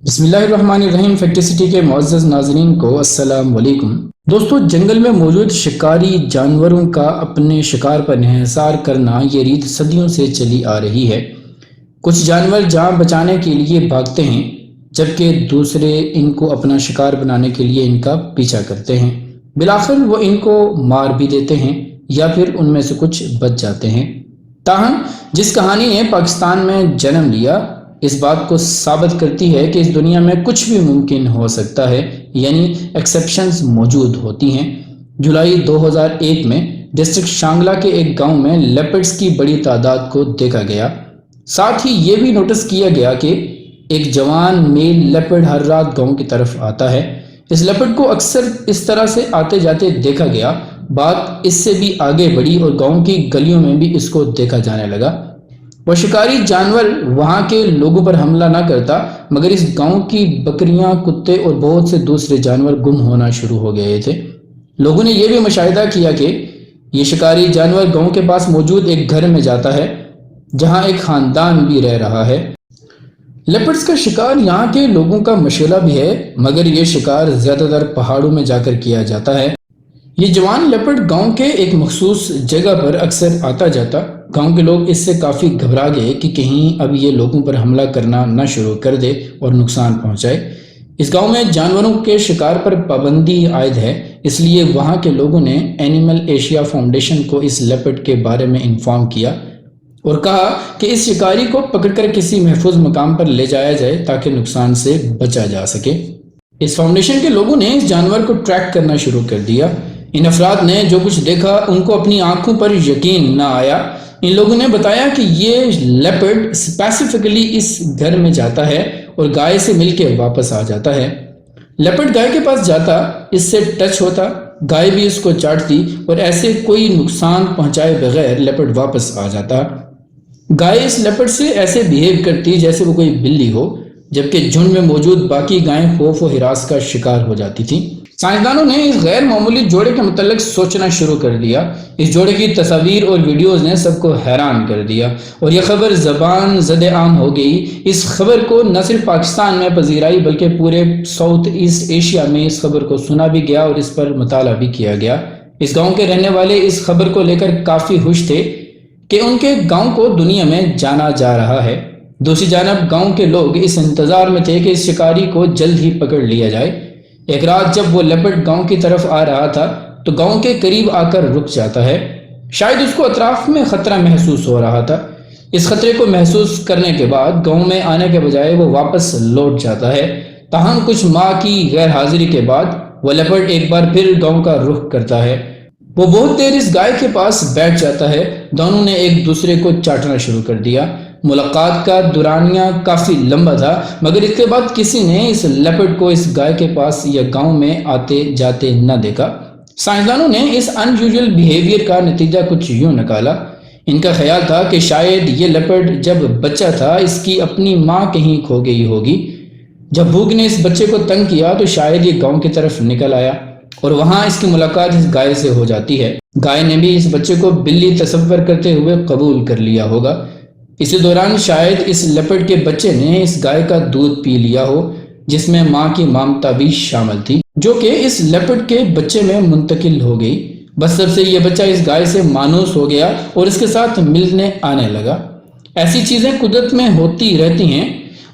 بسم اللہ الرحمن الرحیم۔ فیکٹ سٹی کے معزز ناظرین کو السلام علیکم۔ دوستو، جنگل میں موجود شکاری جانوروں کا اپنے شکار پر انحصار کرنا یہ ریت صدیوں سے چلی آ رہی ہے۔ کچھ جانور جان بچانے کے لیے بھاگتے ہیں، جبکہ دوسرے ان کو اپنا شکار بنانے کے لیے ان کا پیچھا کرتے ہیں۔ بالآخر وہ ان کو مار بھی دیتے ہیں یا پھر ان میں سے کچھ بچ جاتے ہیں۔ تاہم جس کہانی نے پاکستان میں جنم لیا اس بات کو ثابت کرتی ہے کہ اس دنیا میں کچھ بھی ممکن ہو سکتا ہے، یعنی ایکسیپشنز موجود ہوتی ہیں۔ جولائی 2001 میں ڈسٹرکٹ شانگلہ کے ایک گاؤں میں لیپرڈز کی بڑی تعداد کو دیکھا گیا۔ ساتھ ہی یہ بھی نوٹس کیا گیا کہ ایک جوان میل لیپرڈ ہر رات گاؤں کی طرف آتا ہے۔ اس لیپرڈ کو اکثر اس طرح سے آتے جاتے دیکھا گیا۔ بات اس سے بھی آگے بڑھی اور گاؤں کی گلیوں میں بھی اس کو دیکھا جانے لگا۔ وہ شکاری جانور وہاں کے لوگوں پر حملہ نہ کرتا، مگر اس گاؤں کی بکریاں، کتے اور بہت سے دوسرے جانور گم ہونا شروع ہو گئے تھے۔ لوگوں نے یہ بھی مشاہدہ کیا کہ یہ شکاری جانور گاؤں کے پاس موجود ایک گھر میں جاتا ہے جہاں ایک خاندان بھی رہ رہا ہے۔ لیپرڈز کا شکار یہاں کے لوگوں کا مشغلہ بھی ہے، مگر یہ شکار زیادہ تر پہاڑوں میں جا کر کیا جاتا ہے۔ یہ جوان لیپرڈ گاؤں کے ایک مخصوص جگہ پر اکثر آتا جاتا۔ گاؤں کے لوگ اس سے کافی گھبرا گئے کہ کہیں اب یہ لوگوں پر حملہ کرنا نہ شروع کر دے اور نقصان پہنچائے۔ اس گاؤں میں جانوروں کے شکار پر پابندی عائد ہے، اس لیے وہاں کے لوگوں نے اینیمل ایشیا فاؤنڈیشن کو اس لیپرڈ کے بارے میں انفارم کیا اور کہا کہ اس شکاری کو پکڑ کر کسی محفوظ مقام پر لے جایا جائے تاکہ نقصان سے بچا جا سکے۔ اس فاؤنڈیشن کے لوگوں نے اس جانور کو ٹریک کرنا شروع کر دیا۔ ان افراد نے جو کچھ دیکھا ان کو اپنی آنکھوں پر یقین نہ آیا۔ ان لوگوں نے بتایا کہ یہ لیپرڈ اسپیسیفکلی اس گھر میں جاتا ہے اور گائے سے مل کے واپس آ جاتا ہے۔ لیپرڈ گائے کے پاس جاتا، اس سے ٹچ ہوتا، گائے بھی اس کو چاٹتی اور ایسے کوئی نقصان پہنچائے بغیر لیپرڈ واپس آ جاتا۔ گائے اس لیپرڈ سے ایسے بیہیو کرتی جیسے وہ کوئی بلی ہو، جبکہ جھنڈ میں موجود باقی گائیں خوف و ہراس کا شکار ہو جاتی تھیں۔ سائنسدانوں نے اس غیر معمولی جوڑے کے متعلق سوچنا شروع کر دیا۔ اس جوڑے کی تصاویر اور ویڈیوز نے سب کو حیران کر دیا اور یہ خبر زبان زد عام ہو گئی۔ اس خبر کو نہ صرف پاکستان میں پذیرائی بلکہ پورے ساؤتھ ایسٹ ایشیا میں اس خبر کو سنا بھی گیا اور اس پر مطالعہ بھی کیا گیا۔ اس گاؤں کے رہنے والے اس خبر کو لے کر کافی خوش تھے کہ ان کے گاؤں کو دنیا میں جانا جا رہا ہے۔ دوسری جانب گاؤں کے لوگ اس انتظار میں تھے کہ اس شکاری کو جلد ہی پکڑ لیا جائے۔ ایک رات جب وہ لیپرڈ گاؤں کی طرف آ رہا تھا تو گاؤں کے قریب آ کر رک جاتا ہے۔ شاید اس کو اطراف میں خطرہ محسوس ہو رہا تھا۔ اس خطرے کو محسوس کرنے کے بعد گاؤں میں آنے کے بجائے وہ واپس لوٹ جاتا ہے۔ تاہم کچھ ماہ کی غیر حاضری کے بعد وہ لیپرڈ ایک بار پھر گاؤں کا رخ کرتا ہے۔ وہ بہت دیر اس گائے کے پاس بیٹھ جاتا ہے۔ دونوں نے ایک دوسرے کو چاٹنا شروع کر دیا۔ ملاقات کا دورانیہ کافی لمبا تھا، مگر اس کے بعد کسی نے اس لیپرڈ کو اس گائے کے پاس یا گاؤں میں آتے جاتے نہ دیکھا۔ سائنسدانوں نے اس ان یوزول بیہیویئر کا نتیجہ کچھ یوں نکالا۔ ان کا خیال تھا کہ شاید یہ لیپرڈ جب بچہ تھا اس کی اپنی ماں کہیں کھو گئی ہوگی۔ جب بھوک نے اس بچے کو تنگ کیا تو شاید یہ گاؤں کی طرف نکل آیا اور وہاں اس کی ملاقات اس گائے سے ہو جاتی ہے۔ گائے نے بھی اس بچے کو بلی تصور کرتے ہوئے قبول کر لیا ہوگا۔ اسی دوران شاید اس لیپرڈ کے بچے نے اس گائے کا دودھ پی لیا ہو، جس میں ماں کی مامتا بھی شامل تھی، جو کہ اس لیپرڈ کے بچے میں منتقل ہو گئی۔ بس تب سے یہ بچہ اس گائے سے مانوس ہو گیا اور اس کے ساتھ ملنے آنے لگا۔ ایسی چیزیں قدرت میں ہوتی رہتی ہیں۔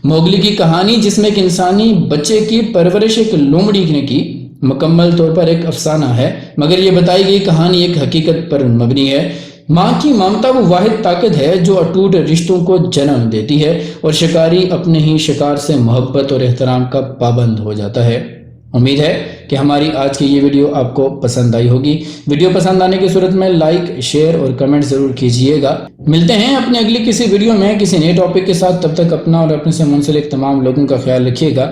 موگلی کی کہانی، جس میں ایک انسانی بچے کی پرورش ایک لومڑی نے کی، مکمل طور پر ایک افسانہ ہے، مگر یہ بتائی گئی کہانی ایک حقیقت پر مبنی ہے۔ ماں کی مامتا وہ واحد طاقت ہے جو اٹوٹ رشتوں کو جنم دیتی ہے اور شکاری اپنے ہی شکار سے محبت اور احترام کا پابند ہو جاتا ہے۔ امید ہے کہ ہماری آج کی یہ ویڈیو آپ کو پسند آئی ہوگی۔ ویڈیو پسند آنے کی صورت میں لائک، شیئر اور کمنٹ ضرور کیجئے گا۔ ملتے ہیں اپنے اگلی کسی ویڈیو میں کسی نئے ٹاپک کے ساتھ۔ تب تک اپنا اور اپنے سے منسلک تمام لوگوں کا خیال رکھیے گا۔